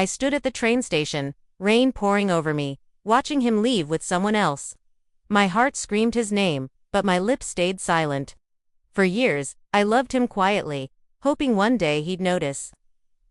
I stood at the train station, rain pouring over me, watching him leave with someone else. My heart screamed his name, but my lips stayed silent. For years, I loved him quietly, hoping one day he'd notice.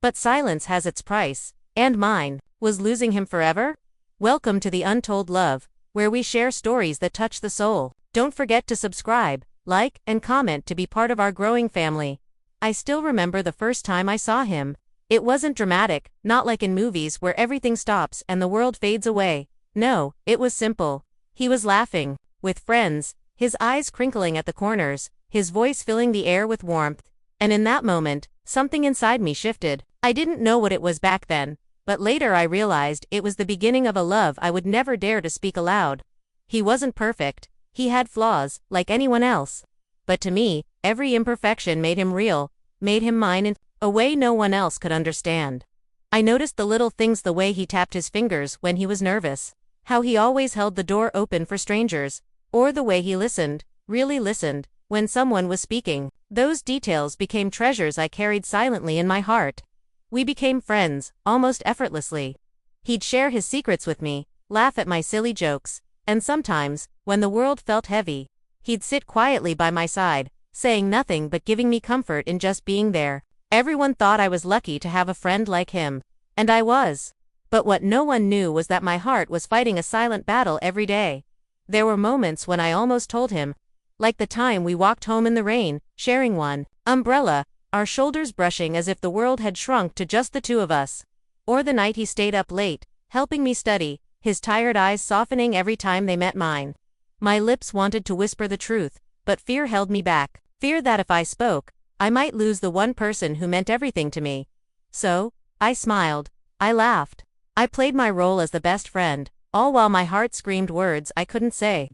But silence has its price, and mine. Was losing him forever? Welcome to the Untold Love, where we share stories that touch the soul. Don't forget to subscribe, like, and comment to be part of our growing family. I still remember the first time I saw him. It wasn't dramatic, not like in movies where everything stops and the world fades away. No, it was simple. He was laughing, with friends, his eyes crinkling at the corners, his voice filling the air with warmth. And in that moment, something inside me shifted. I didn't know what it was back then, but later I realized it was the beginning of a love I would never dare to speak aloud. He wasn't perfect. He had flaws, like anyone else. But to me, every imperfection made him real, made him mine in a way no one else could understand. I noticed the little things, the way he tapped his fingers when he was nervous, how he always held the door open for strangers, or the way he listened, really listened, when someone was speaking. Those details became treasures I carried silently in my heart. We became friends, almost effortlessly. He'd share his secrets with me, laugh at my silly jokes, and sometimes, when the world felt heavy, he'd sit quietly by my side, saying nothing but giving me comfort in just being there. Everyone thought I was lucky to have a friend like him, and I was. But what no one knew was that my heart was fighting a silent battle every day. There were moments when I almost told him, like the time we walked home in the rain, sharing one umbrella, our shoulders brushing as if the world had shrunk to just the two of us. Or the night he stayed up late, helping me study, his tired eyes softening every time they met mine. My lips wanted to whisper the truth, but fear held me back. Fear that if I spoke, I might lose the one person who meant everything to me. So, I smiled. I laughed. I played my role as the best friend, all while my heart screamed words I couldn't say.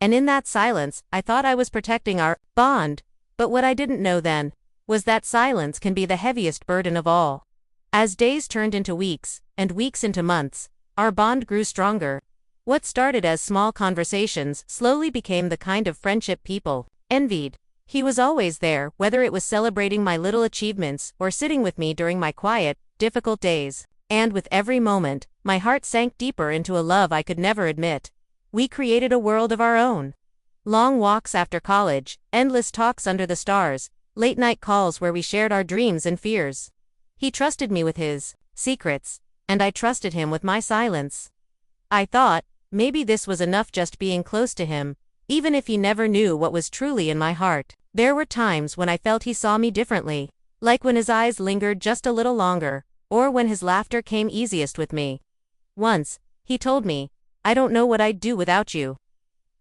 And in that silence, I thought I was protecting our bond. But what I didn't know then was that silence can be the heaviest burden of all. As days turned into weeks, and weeks into months, our bond grew stronger. What started as small conversations slowly became the kind of friendship people envied. He was always there, whether it was celebrating my little achievements or sitting with me during my quiet, difficult days. And with every moment, my heart sank deeper into a love I could never admit. We created a world of our own. Long walks after college, endless talks under the stars, late-night calls where we shared our dreams and fears. He trusted me with his secrets, and I trusted him with my silence. I thought, maybe this was enough, just being close to him, even if he never knew what was truly in my heart. There were times when I felt he saw me differently, like when his eyes lingered just a little longer, or when his laughter came easiest with me. Once, he told me, "I don't know what I'd do without you."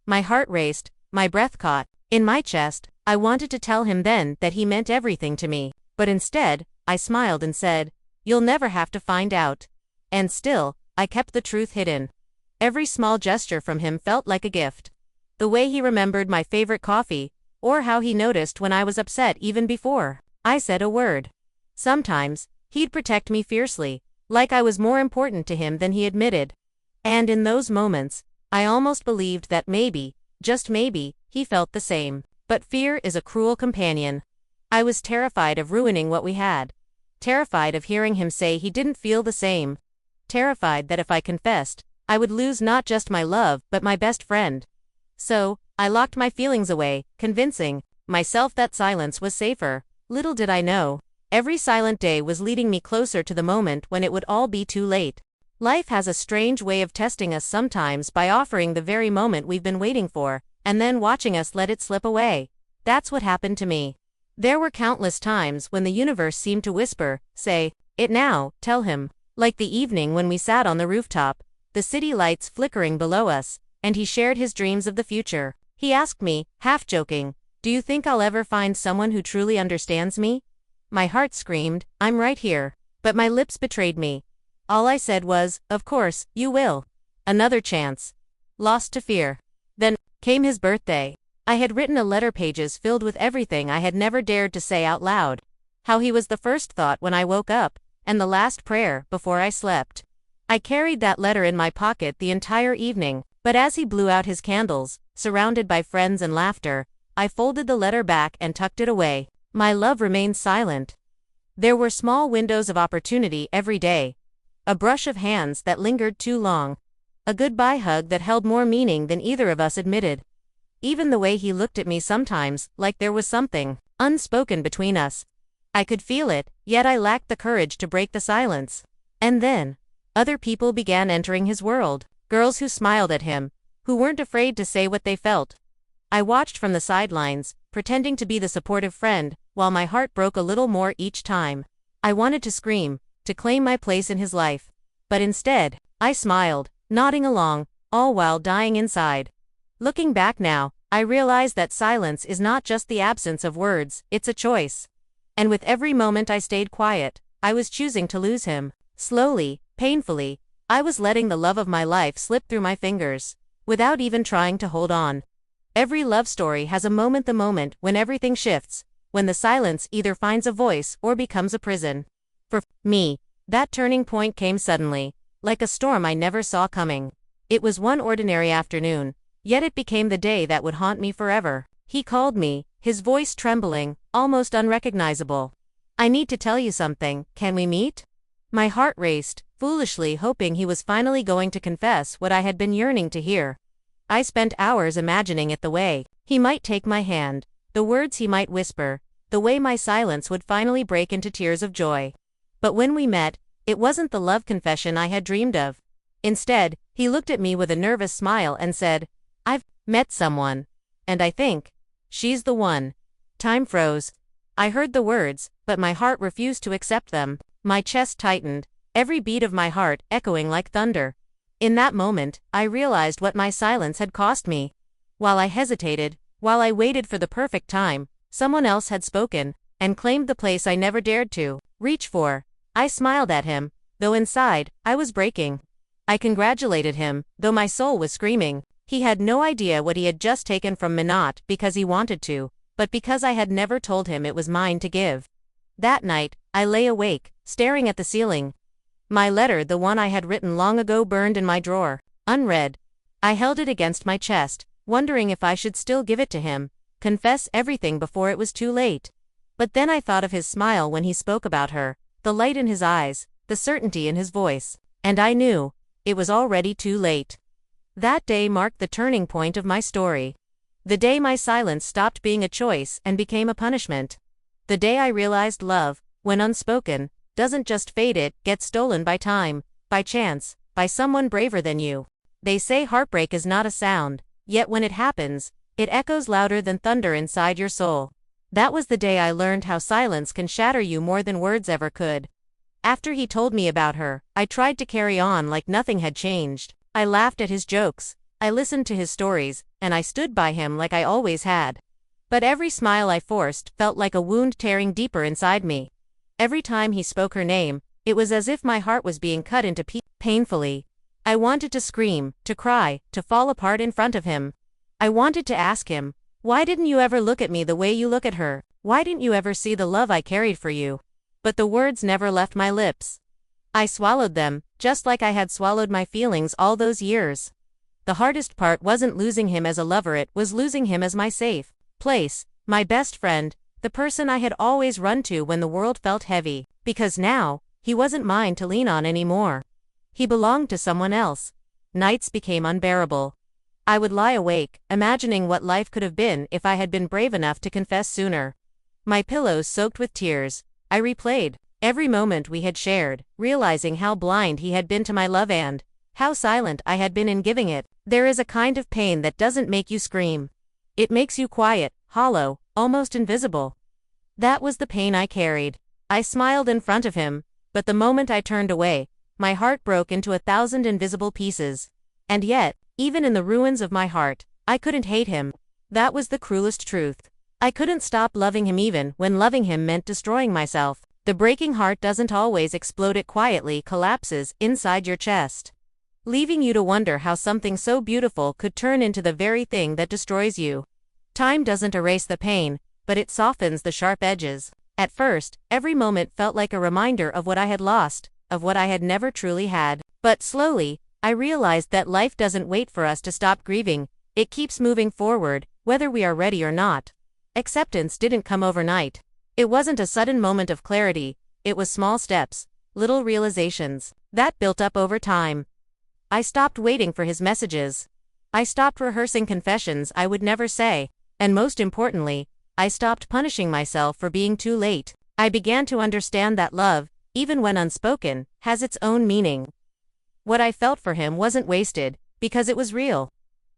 My heart raced, my breath caught in my chest. I wanted to tell him then that he meant everything to me, but instead, I smiled and said, "You'll never have to find out." And still, I kept the truth hidden. Every small gesture from him felt like a gift. The way he remembered my favorite coffee, or how he noticed when I was upset even before I said a word. Sometimes, he'd protect me fiercely, like I was more important to him than he admitted. And in those moments, I almost believed that maybe, just maybe, he felt the same. But fear is a cruel companion. I was terrified of ruining what we had. Terrified of hearing him say he didn't feel the same. Terrified that if I confessed, I would lose not just my love but my best friend. So, I locked my feelings away, convincing myself that silence was safer. Little did I know, every silent day was leading me closer to the moment when it would all be too late. Life has a strange way of testing us sometimes by offering the very moment we've been waiting for, and then watching us let it slip away. That's what happened to me. There were countless times when the universe seemed to whisper, "Say it now, tell him." Like the evening when we sat on the rooftop, the city lights flickering below us, and he shared his dreams of the future. He asked me, half joking, "Do you think I'll ever find someone who truly understands me?" My heart screamed, "I'm right here." But my lips betrayed me. All I said was, "Of course, you will." Another chance. Lost to fear. Then came his birthday. I had written a letter, pages filled with everything I had never dared to say out loud. How he was the first thought when I woke up, and the last prayer before I slept. I carried that letter in my pocket the entire evening, but as he blew out his candles, surrounded by friends and laughter, I folded the letter back and tucked it away. My love remained silent. There were small windows of opportunity every day. A brush of hands that lingered too long. A goodbye hug that held more meaning than either of us admitted. Even the way he looked at me sometimes, like there was something unspoken between us. I could feel it, yet I lacked the courage to break the silence. And then, other people began entering his world. Girls who smiled at him, who weren't afraid to say what they felt. I watched from the sidelines, pretending to be the supportive friend, while my heart broke a little more each time. I wanted to scream, to claim my place in his life. But instead, I smiled, nodding along, all while dying inside. Looking back now, I realize that silence is not just the absence of words, it's a choice. And with every moment I stayed quiet, I was choosing to lose him. Slowly, painfully, I was letting the love of my life slip through my fingers, without even trying to hold on. Every love story has a moment, the moment when everything shifts, when the silence either finds a voice or becomes a prison. For me, that turning point came suddenly, like a storm I never saw coming. It was one ordinary afternoon, yet it became the day that would haunt me forever. He called me, his voice trembling, almost unrecognizable. "I need to tell you something, can we meet?" My heart raced, foolishly hoping he was finally going to confess what I had been yearning to hear. I spent hours imagining it, the way he might take my hand, the words he might whisper, the way my silence would finally break into tears of joy. But when we met, it wasn't the love confession I had dreamed of. Instead, he looked at me with a nervous smile and said, "I've met someone. And I think she's the one." Time froze. I heard the words, but my heart refused to accept them. My chest tightened, every beat of my heart echoing like thunder. In that moment, I realized what my silence had cost me. While I hesitated, while I waited for the perfect time, someone else had spoken, and claimed the place I never dared to reach for. I smiled at him, though inside, I was breaking. I congratulated him, though my soul was screaming. He had no idea what he had just taken from me, not because he wanted to, but because I had never told him it was mine to give. That night, I lay awake, staring at the ceiling. My letter, the one I had written long ago, burned in my drawer, unread. I held it against my chest, wondering if I should still give it to him, confess everything before it was too late. But then I thought of his smile when he spoke about her, the light in his eyes, the certainty in his voice, and I knew it was already too late. That day marked the turning point of my story. The day my silence stopped being a choice and became a punishment. The day I realized love, when unspoken, doesn't just fade, it gets stolen by time, by chance, by someone braver than you. They say heartbreak is not a sound, yet when it happens, it echoes louder than thunder inside your soul. That was the day I learned how silence can shatter you more than words ever could. After he told me about her, I tried to carry on like nothing had changed. I laughed at his jokes, I listened to his stories, and I stood by him like I always had. But every smile I forced felt like a wound tearing deeper inside me. Every time he spoke her name, it was as if my heart was being cut into pieces painfully. I wanted to scream, to cry, to fall apart in front of him. I wanted to ask him, "Why didn't you ever look at me the way you look at her? Why didn't you ever see the love I carried for you?" But the words never left my lips. I swallowed them, just like I had swallowed my feelings all those years. The hardest part wasn't losing him as a lover, it was losing him as my safe place, my best friend, the person I had always run to when the world felt heavy, because now, he wasn't mine to lean on anymore. He belonged to someone else. Nights became unbearable. I would lie awake, imagining what life could have been if I had been brave enough to confess sooner. My pillows soaked with tears, I replayed every moment we had shared, realizing how blind he had been to my love and how silent I had been in giving it. There is a kind of pain that doesn't make you scream. It makes you quiet, hollow, almost invisible. That was the pain I carried. I smiled in front of him, but the moment I turned away, my heart broke into 1,000 invisible pieces. And yet, even in the ruins of my heart, I couldn't hate him. That was the cruelest truth. I couldn't stop loving him even when loving him meant destroying myself. The breaking heart doesn't always explode, it quietly collapses inside your chest, leaving you to wonder how something so beautiful could turn into the very thing that destroys you. Time doesn't erase the pain, but it softens the sharp edges. At first, every moment felt like a reminder of what I had lost, of what I had never truly had. But slowly, I realized that life doesn't wait for us to stop grieving, it keeps moving forward, whether we are ready or not. Acceptance didn't come overnight. It wasn't a sudden moment of clarity, it was small steps, little realizations. That built up over time. I stopped waiting for his messages. I stopped rehearsing confessions I would never say, and most importantly, I stopped punishing myself for being too late. I began to understand that love, even when unspoken, has its own meaning. What I felt for him wasn't wasted, because it was real.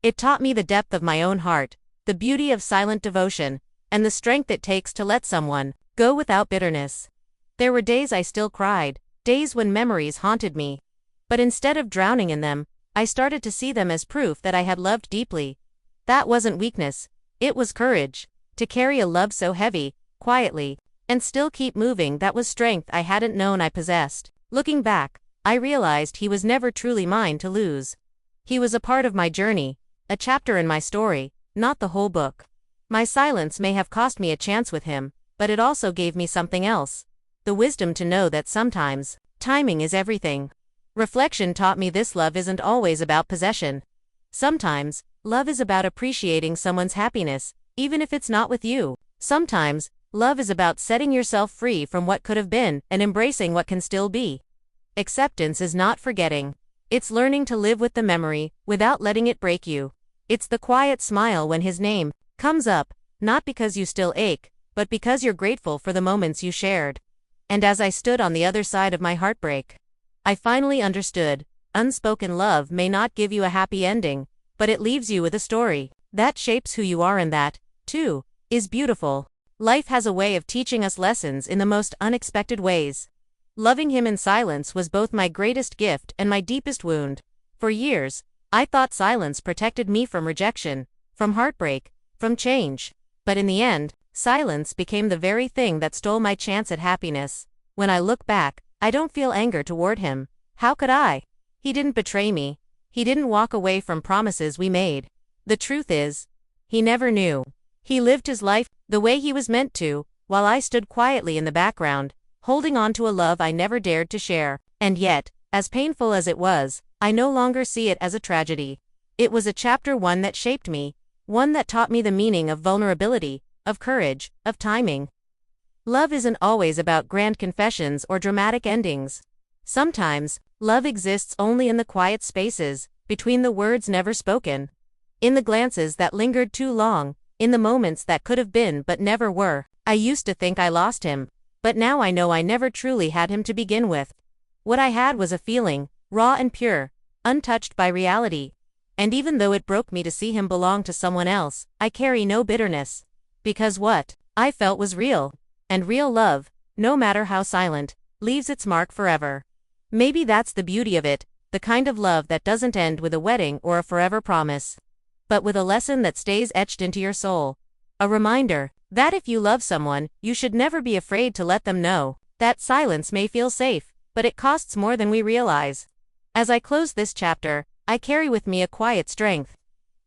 It taught me the depth of my own heart, the beauty of silent devotion, and the strength it takes to let someone go without bitterness. There were days I still cried, days when memories haunted me. But instead of drowning in them, I started to see them as proof that I had loved deeply. That wasn't weakness, it was courage. To carry a love so heavy, quietly, and still keep moving, that was strength I hadn't known I possessed. Looking back, I realized he was never truly mine to lose. He was a part of my journey, a chapter in my story, not the whole book. My silence may have cost me a chance with him, but it also gave me something else. The wisdom to know that sometimes, timing is everything. Reflection taught me this: love isn't always about possession. Sometimes, love is about appreciating someone's happiness, even if it's not with you. Sometimes, love is about setting yourself free from what could have been and embracing what can still be. Acceptance is not forgetting. It's learning to live with the memory, without letting it break you. It's the quiet smile when his name comes up, not because you still ache, but because you're grateful for the moments you shared. And as I stood on the other side of my heartbreak, I finally understood, unspoken love may not give you a happy ending, but it leaves you with a story that shapes who you are, and that, too, is beautiful. Life has a way of teaching us lessons in the most unexpected ways. Loving him in silence was both my greatest gift and my deepest wound. For years, I thought silence protected me from rejection, from heartbreak, from change. But in the end, silence became the very thing that stole my chance at happiness. When I look back, I don't feel anger toward him. How could I? He didn't betray me. He didn't walk away from promises we made. The truth is, he never knew. He lived his life the way he was meant to, while I stood quietly in the background, holding on to a love I never dared to share. And yet, as painful as it was, I no longer see it as a tragedy. It was a chapter, one that shaped me, one that taught me the meaning of vulnerability, of courage, of timing. Love isn't always about grand confessions or dramatic endings. Sometimes, love exists only in the quiet spaces, between the words never spoken. In the glances that lingered too long, in the moments that could have been but never were. I used to think I lost him, but now I know I never truly had him to begin with. What I had was a feeling, raw and pure, untouched by reality. And even though it broke me to see him belong to someone else, I carry no bitterness. Because what I felt was real. And real love, no matter how silent, leaves its mark forever. Maybe that's the beauty of it, the kind of love that doesn't end with a wedding or a forever promise, but with a lesson that stays etched into your soul. A reminder that if you love someone, you should never be afraid to let them know that silence may feel safe, but it costs more than we realize. As I close this chapter, I carry with me a quiet strength.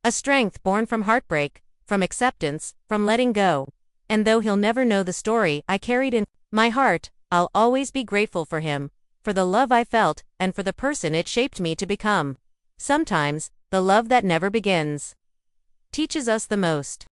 A strength born from heartbreak, from acceptance, from letting go. And though he'll never know the story I carried in my heart, I'll always be grateful for him, for the love I felt, and for the person it shaped me to become. Sometimes, the love that never begins teaches us the most.